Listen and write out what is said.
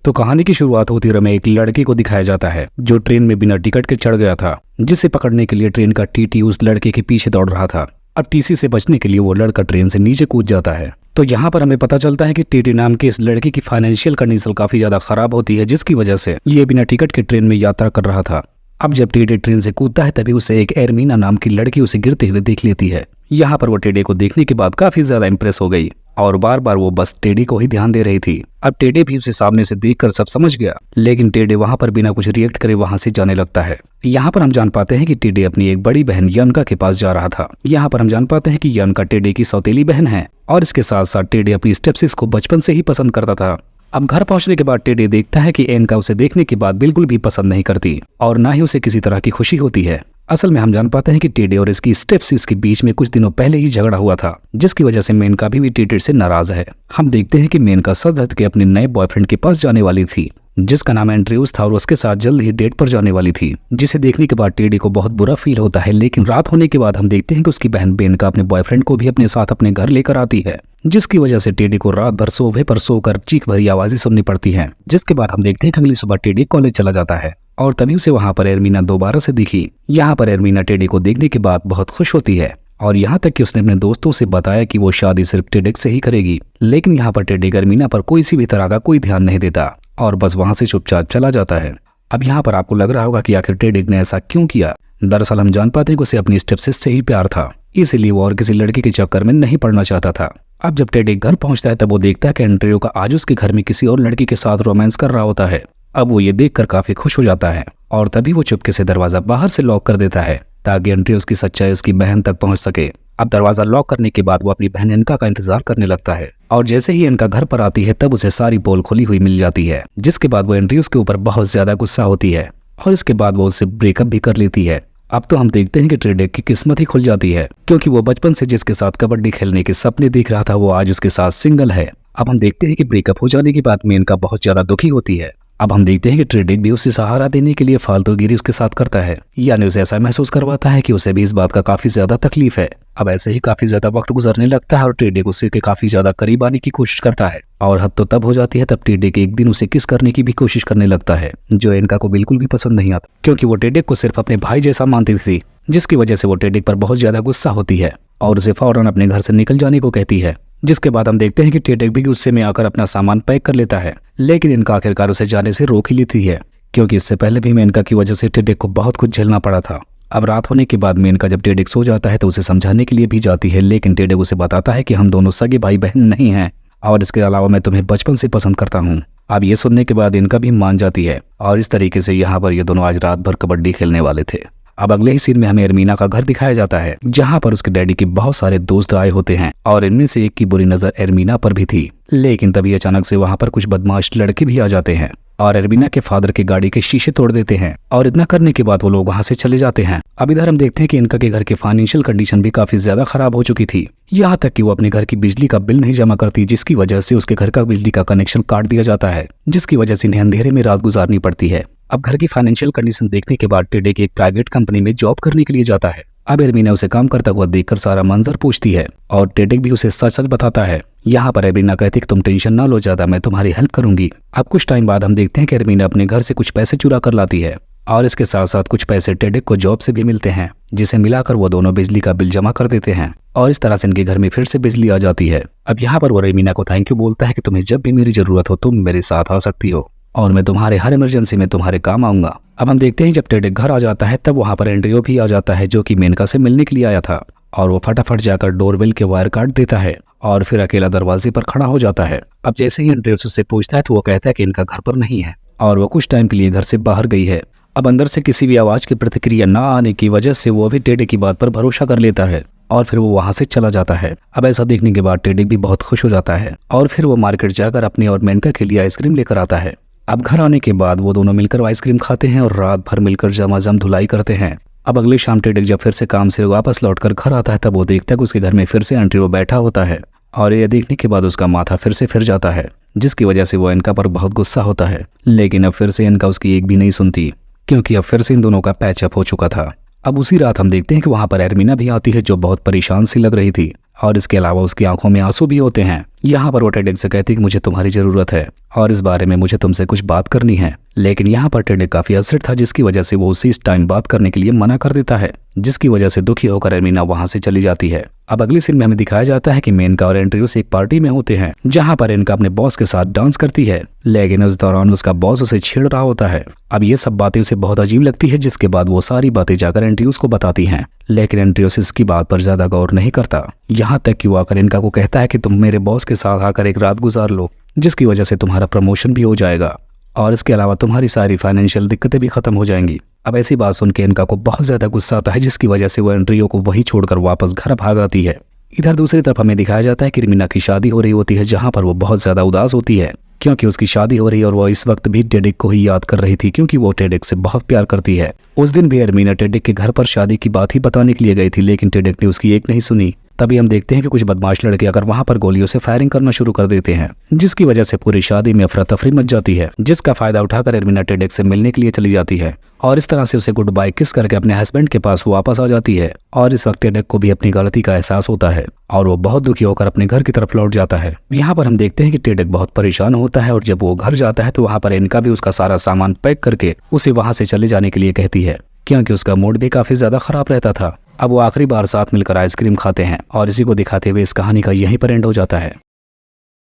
तो कहानी की शुरुआत होती है, एक लड़के को दिखाया जाता है जो ट्रेन में बिना टिकट के चढ़ गया था, जिसे पकड़ने के लिए ट्रेन का टीटी उस लड़के के पीछे दौड़ रहा था। अब टीसी से बचने के लिए वो लड़का ट्रेन से नीचे कूद जाता है। तो यहाँ पर हमें पता चलता है कि टीटी नाम के इस लड़के की फाइनेंशियल कंडीशन काफी ज्यादा खराब होती है, जिसकी वजह से ये बिना टिकट के ट्रेन में यात्रा कर रहा था। अब जब टेडे ट्रेन से कूदता है तभी उसे एक एरमीना नाम की लड़की उसे गिरते हुए देख लेती है। यहाँ पर वो टेडे को देखने के बाद काफी ज्यादा इंप्रेस हो गई और बार बार वो बस टेडे को ही ध्यान दे रही थी। अब टेडे भी उसे सामने से देखकर सब समझ गया, लेकिन टेडे वहां पर बिना कुछ रिएक्ट करे वहां से जाने लगता है। यहाँ पर हम जान पाते हैं कि टेडे अपनी एक बड़ी बहन यनका के पास जा रहा था। यहाँ पर हम जान पाते हैं कि यनका टेडे की सौतेली बहन है और इसके साथ साथ टेडे अपनी स्टेपसिस को बचपन से ही पसंद करता था। अब घर पहुंचने के बाद टेडे देखता है कि एनका उसे देखने के बाद बिल्कुल भी पसंद नहीं करती और ना ही उसे किसी तरह की खुशी होती है। असल में हम जान पाते हैं कि टेडे और इसकी स्टेपसिस के बीच में कुछ दिनों पहले ही झगड़ा हुआ था, जिसकी वजह से मेनका भी टेडे से नाराज है। हम देखते हैं कि मेनका सज धज के अपने नए बॉयफ्रेंड के पास जाने वाली थी, जिसका नाम एंड्रयूस था और उसके साथ जल्द ही डेट पर जाने वाली थी, जिसे देखने के बाद टेडे को बहुत बुरा फील होता है। लेकिन रात होने के बाद हम देखते हैं कि उसकी बहन मेनका अपने बॉयफ्रेंड को भी अपने साथ अपने घर लेकर आती है, जिसकी वजह से टेडे को रात भर सोफे पर सोकर चीख भरी आवाजें सुननी पड़ती हैं। जिसके बाद हम देखते हैं कि अगली सुबह टेडे कॉलेज चला जाता है और तभी उसे वहां पर एरमीना दोबारा से दिखी। यहाँ पर एरमीना टेडे को देखने के बाद बहुत खुश होती है और यहाँ तक कि उसने अपने दोस्तों से बताया कि वो शादी सिर्फ टेडे से ही करेगी। लेकिन यहाँ पर टेडे एरमीना पर कोई सी भी तरह का कोई ध्यान नहीं देता और बस वहां से चुपचाप चला जाता है। अब यहाँ पर आपको लग रहा होगा कि आखिर टेडे ने ऐसा क्यों किया। दरअसल हम जान पाते हैं कि उसे अपनी स्टेपसिस से ही प्यार था, इसीलिए वो और किसी लड़के के चक्कर में नहीं पड़ना चाहता था। अब जब टेडे घर पहुंचता है तब वो देखता है कि एंड्रयू का आज उसके घर में किसी और लड़की के साथ रोमांस कर रहा होता है। अब वो ये देखकर काफी खुश हो जाता है और तभी वो चुपके से दरवाजा बाहर से लॉक कर देता है ताकि एंड्रयूस की सच्चाई उसकी बहन तक पहुंच सके। अब दरवाजा लॉक करने के बाद वो अपनी बहन इनका का इंतजार करने लगता है और जैसे ही इनका घर पर आती है तब उसे सारी पोल खुली हुई मिल जाती है, जिसके बाद वो एंड्रयूस के ऊपर बहुत ज्यादा गुस्सा होती है और इसके बाद वो उससे ब्रेकअप भी कर लेती है। अब तो हम देखते हैं कि टेडे की किस्मत ही खुल जाती है, क्योंकि वो बचपन से जिसके साथ कबड्डी खेलने के सपने देख रहा था वो आज उसके साथ सिंगल है। अब हम देखते हैं कि ब्रेकअप हो जाने के बाद मेनका बहुत ज्यादा दुखी होती है। अब हम देखते हैं कि टेडे भी उसे सहारा देने के लिए फालतूगिरी उसके साथ करता है, यानी उसे ऐसा महसूस करवाता है कि उसे भी इस बात का काफी ज्यादा तकलीफ है। अब ऐसे ही काफी ज्यादा वक्त गुजरने लगता है और टेडे उसे के काफी ज्यादा करीब आने की कोशिश करता है और हद तो तब हो जाती है तब टेडे के एक दिन उसे किस करने की भी कोशिश करने लगता है, जो एनका को बिल्कुल भी पसंद नहीं आता, क्योंकि वो टेडे को सिर्फ अपने भाई जैसा मानती थी, जिसकी वजह से वो टेडे पर बहुत ज्यादा गुस्सा होती है और उसे फौरन अपने घर से निकल जाने को कहती है। जिसके बाद हम देखते हैं कि टेडे भी गुस्से में आकर अपना सामान पैक कर लेता है, लेकिन इनका आखिरकार उसे जाने से रोक ही लेती है, क्योंकि इससे पहले भी मेनका की वजह से टेडे को बहुत कुछ झेलना पड़ा था। अब रात होने के बाद मेनका जब टेडे सो जाता है तो उसे समझाने के लिए भी जाती है, लेकिन टेडे उसे बताता है कि हम दोनों सगे भाई बहन नहीं हैं और इसके अलावा मैं तुम्हें बचपन से पसंद करता हूँ। अब ये सुनने के बाद इनका भी मान जाती है और इस तरीके से यहाँ पर ये दोनों आज रात भर कबड्डी खेलने वाले थे। अब अगले ही सीन में हमें एरमीना का घर दिखाया जाता है, जहाँ पर उसके डैडी के बहुत सारे दोस्त आए होते हैं और इनमें से एक की बुरी नजर एरमीना पर भी थी। लेकिन तभी अचानक से वहाँ पर कुछ बदमाश लड़के भी आ जाते हैं और एरमीना के फादर के गाड़ी के शीशे तोड़ देते हैं और इतना करने के बाद वो लोग वहाँ से चले जाते हैं। अब इधर हम देखते हैं कि इनका के घर की फाइनेंशियल कंडीशन भी काफी ज्यादा खराब हो चुकी थी, यहाँ तक कि वो अपने घर की बिजली का बिल नहीं जमा करती, जिसकी वजह से उसके घर का बिजली का कनेक्शन काट दिया जाता है, जिसकी वजह से इन्हें अंधेरे में रात गुजारनी पड़ती है। अब घर की फाइनेंशियल कंडीशन देखने के बाद टेडे की एक प्राइवेट कंपनी में जॉब करने के लिए जाता है। अब एरमीना उसे काम करता हुआ देखकर सारा मंजर पूछती है और टेडे भी उसे सच सच बताता है। यहाँ पर एरमीना कहती कि तुम टेंशन ना लो ज्यादा, मैं तुम्हारी हेल्प करूंगी। अब कुछ टाइम बाद हम देखते हैं कि एरमीना अपने घर से कुछ पैसे चुरा कर लाती है और इसके साथ साथ कुछ पैसे टेडे को जॉब से भी मिलते हैं, जिसे मिलाकर वो दोनों बिजली का बिल जमा कर देते हैं और इस तरह से इनके घर में फिर से बिजली आ जाती है। अब यहाँ पर वो एरमीना को थैंक यू बोलता है कि तुम्हें जब भी मेरी जरूरत हो तुम मेरे साथ आ सकती हो और मैं तुम्हारे हर इमरजेंसी में तुम्हारे काम आऊंगा। अब हम देखते हैं जब टेडे घर आ जाता है तब वहाँ पर एंड्रयू भी आ जाता है, जो कि मेनका से मिलने के लिए आया था और वो फटाफट जाकर डोरबेल के वायर काट देता है और फिर अकेला दरवाजे पर खड़ा हो जाता है। अब जैसे ही एंड्रयू उससे पूछता है तो वो कहता है कि इनका घर पर नहीं है और वो कुछ टाइम के लिए घर से बाहर गई है। अब अंदर से किसी भी आवाज की प्रतिक्रिया न आने की वजह से वो भी टेडे की बात पर भरोसा कर लेता है और फिर वो वहां से चला जाता है। अब ऐसा देखने के बाद टेडे भी बहुत खुश हो जाता है और फिर वो मार्केट जाकर अपने और मेनका के लिए आइसक्रीम लेकर आता है। अब घर आने के बाद वो दोनों मिलकर आइसक्रीम खाते हैं और रात भर मिलकर जमाजम धुलाई करते हैं। अब अगली शाम टेडे जब फिर से काम से वापस लौटकर घर आता है तब वो देखता है कि उसके घर में फिर से एंड्रयू बैठा होता है और ये देखने के बाद उसका माथा फिर से फिर जाता है, जिसकी वजह से वो इनका पर बहुत गुस्सा होता है। लेकिन अब फिर से इनका उसकी एक भी नहीं सुनती, क्योंकि अब फिर से इन दोनों का पैचअप हो चुका था। अब उसी रात हम देखते हैं कि वहां पर एरमीना भी आती है, जो बहुत परेशान सी लग रही थी और इसके अलावा उसकी आंखों में आंसू भी होते हैं। यहाँ पर वो टेडेक से कहती है कि मुझे तुम्हारी जरूरत है और इस बारे में मुझे तुमसे कुछ बात करनी है। लेकिन यहाँ पर टेडेक काफी अपसेट था, जिसकी वजह से वो उसी टाइम बात करने के लिए मना कर देता है, जिसकी वजह से दुखी होकर एरमिना वहां से चली जाती है। अब अगली सीन में हमें दिखाया जाता है कि मेनका और एंड्रियोस एक पार्टी में होते हैं, जहां पर इनका अपने बॉस के साथ डांस करती है, लेकिन उस दौरान उसका बॉस उसे छेड़ रहा होता है। अब ये सब बातें उसे बहुत अजीब लगती है, जिसके बाद वो सारी बातें जाकर एंड्रियोस को बताती हैं, लेकिन एंड्रियोस इसकी बात पर ज्यादा गौर नहीं करता। यहाँ तक कि वो आकर इनका को कहता है कि तुम मेरे बॉस के साथ आकर एक रात गुजार लो, जिसकी वजह से तुम्हारा प्रमोशन भी हो जाएगा और इसके अलावा तुम्हारी सारी फाइनेंशियल दिक्कतें भी खत्म हो जाएंगी। अब ऐसी बात सुन के इनका को बहुत ज्यादा गुस्सा आता है, जिसकी वजह से वो एंड्रियो को वहीं छोड़कर वापस घर भाग आती है। इधर दूसरी तरफ हमें दिखाया जाता है कि एरमिना की शादी हो रही होती है, जहां पर वो बहुत ज्यादा उदास होती है क्योंकि उसकी शादी हो रही है और वो इस वक्त भी टेडेक को ही याद कर रही थी, क्योंकि वो टेडेक से बहुत प्यार करती है। उस दिन भी एरमिना टेडेक के घर पर शादी की बात ही बताने के लिए गई थी, लेकिन टेडेक ने उसकी एक नहीं सुनी। तभी हम देखते हैं कि कुछ बदमाश लड़के अगर वहां पर गोलियों से फायरिंग करना शुरू कर देते हैं, जिसकी वजह से पूरी शादी में अफरा तफरी मच जाती है, जिसका फायदा उठाकर एरमिना टेडेक से मिलने के लिए चली जाती है और इस तरह से उसे गुड बाय किस करके अपने हस्बैंड के पास वापस आ जाती है। और इस वक्त टेडेक को भी अपनी गलती का एहसास होता है और वो बहुत दुखी होकर अपने घर की तरफ लौट जाता है। यहाँ पर हम देखते हैं कि टेडेक बहुत परेशान होता है और जब वो घर जाता है तो वहाँ पर इनका भी उसका सारा सामान पैक करके उसे वहां से चले जाने के लिए कहती है, क्योंकि उसका मूड भी काफी ज्यादा खराब रहता था। अब वो आखिरी बार साथ मिलकर आइसक्रीम खाते हैं और इसी को दिखाते हुए इस कहानी का यहीं पर एंड हो जाता है।